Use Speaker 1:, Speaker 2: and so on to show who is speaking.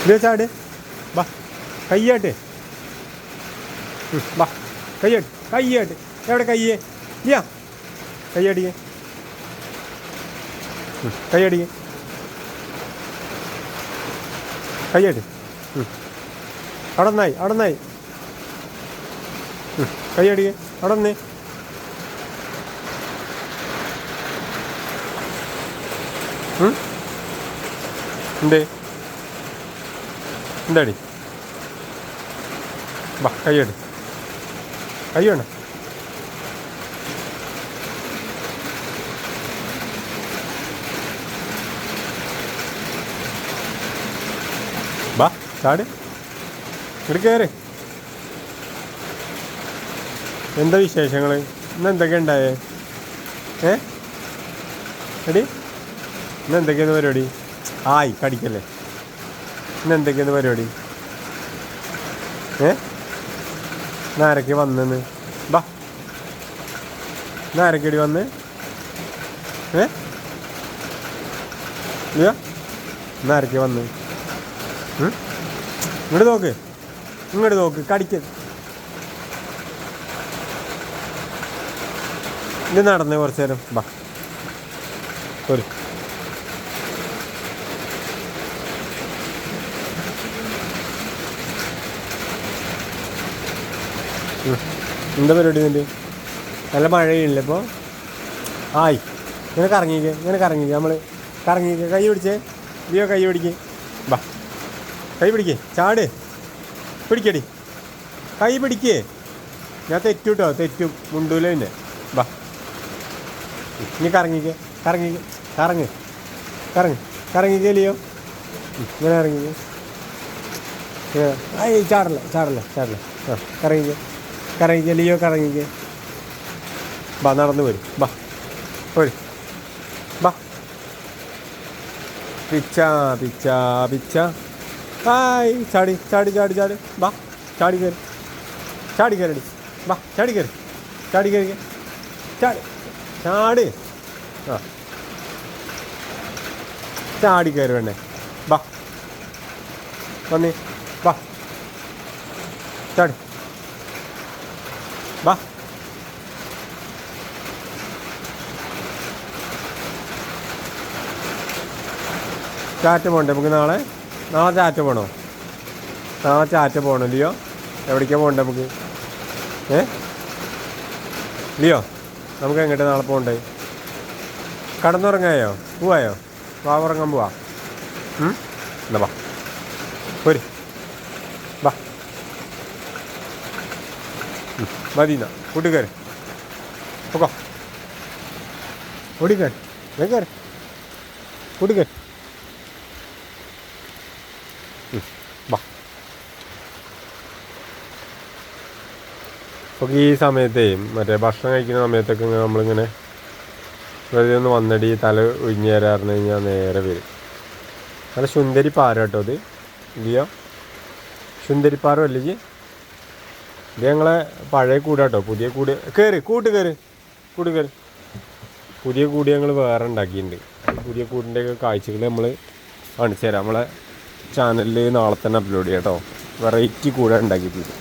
Speaker 1: Leo ചാട്. ബാ കയ്യാട്ട്. ബാ കയ്യാട്ട് കയ്യാട്ട്. എവിടെ കയ്യേ ലിയാ? കയ്യടിക്ക് കയ്യടിക്ക് കയ്യാട്ട്. അവിടെ നിന്നായി അവിടെ നിന്നായി. കയ്യടിക്ക് അവിടെ നിന്ന്. എന്തേ എന്താടി? ബാ കയ്യടി കയ്യാണ്. ബാ ചാട് ഇങ്ങോട്ട് കയറി. എന്താ വിശേഷങ്ങൾ? ഇന്ന് എന്തൊക്കെ ഉണ്ടായേ? എടി ഇന്ന് എന്തൊക്കെയാണ് പരിപാടി? ആയി കടിക്കല്ലേ. ഇന്ന് എന്തൊക്കെയാണ് പരിപാടി? ഇന്നാരൊക്കെ വന്നെന്ന്? ബാ ഇന്നാരൊക്കെടി വന്ന്? ഇല്ല ഇന്നാരൊക്കെ വന്ന്? ഇങ്ങോട്ട് നോക്ക് ഇങ്ങോട്ട് നോക്ക്. കടിക്ക ഇത് നടന്നേ കുറച്ച് നേരം. ബാ ഒരു എന്താ പരിപാടി? നിൻ്റെ നല്ല മഴയില്ല ഇപ്പോൾ. ആയി ഇങ്ങനെ കറങ്ങിക്കേ ഇങ്ങനെ കറങ്ങിക്കേ. നമ്മൾ കറങ്ങിക്കേ. കൈ പിടിച്ചേ ലിയോ. കൈ പിടിക്കേ. ബാ കൈ പിടിക്കേ. ചാട് പിടിക്കടി. കൈ പിടിക്കേ. ഞാൻ തെറ്റു കേട്ടോ. തെറ്റും മുണ്ടൂല പിന്നെ. ബാ ഇനി കറങ്ങിക്കേ കറങ്ങിക്കേ. കറങ്ങ് കറങ്ങ് കറങ്ങിക്കേ ലിയോ. ഇങ്ങനെ ഇറങ്ങിക്കേ. ഏയ് ചാടല്ല ചാടല്ല ചാടല്ല. ആ കറങ്ങിക്കേ കറങ്ങിക്കേ ലിയോ കറങ്ങിക്കേ. ബാ നടന്നു വരും. ബാ പോര്. ബാ പിച്ച പിച്ച പിച്ച. ഹായ് ചാടി ചാടി ചാടി ചാടി. ബാ ചാടി കയറി ചാടി കയറടി. ബാ ചാടി കയറി ചാടി കയറി ചാടി ചാട്. ആ ചാടി കയറി വേണ്ടേ. ബാ വന്നേ. ബാ ചാടി. ബാ ചാറ്റ പോകണ്ടേ നമുക്ക്? നാളെ ചാറ്റ പോകണോ? നാളെ ചാറ്റ പോകണോ ലിയോ? എവിടേക്കാണ് പോകണ്ടേ നമുക്ക്? ലിയോ നമുക്ക് എങ്ങോട്ട് നാളെ പോകണ്ടേ? കടന്നുറങ്ങായോ? പോവായോ? വാവുറങ്ങാൻ പോവാ. എന്നാ ബാ പോര്. ബാ മതിന്നാ കൂട്ടിക്കയറി പൊക്കോ. ഓടിക്കയറി വേഗം കയറി കൂട്ടിക്കയറി. ബാ അപ്പോൾ ഈ സമയത്തേ മറ്റേ ഭക്ഷണം കഴിക്കുന്ന സമയത്തൊക്കെ നമ്മളിങ്ങനെ വെറുതെ ഒന്ന് വന്നടി തല ഒഴിഞ്ഞു തരാറിന് കഴിഞ്ഞാൽ നേരെ വരും. നല്ല സുന്ദരിപ്പാറ കേട്ടോ ഇത്. ഇല്ലയോ സുന്ദരിപ്പാറ അല്ലേ ജി? ഇത് ഞങ്ങളെ പഴയ കൂട് കേട്ടോ. പുതിയ കൂട് കയറി കൂട്ട് കയറി കൂട് കയറി. പുതിയ കൂട് ഞങ്ങൾ വേറെ ഉണ്ടാക്കിയിട്ടുണ്ട്. പുതിയ കൂടിൻ്റെയൊക്കെ കാഴ്ചകൾ നമ്മൾ കാണിച്ചു തരാം. നമ്മളെ ചാനലിൽ നാളെ തന്നെ അപ്ലോഡ് ചെയ്യാം കേട്ടോ. വെറൈറ്റി കൂടെ ഉണ്ടാക്കിയിട്ടുണ്ട്.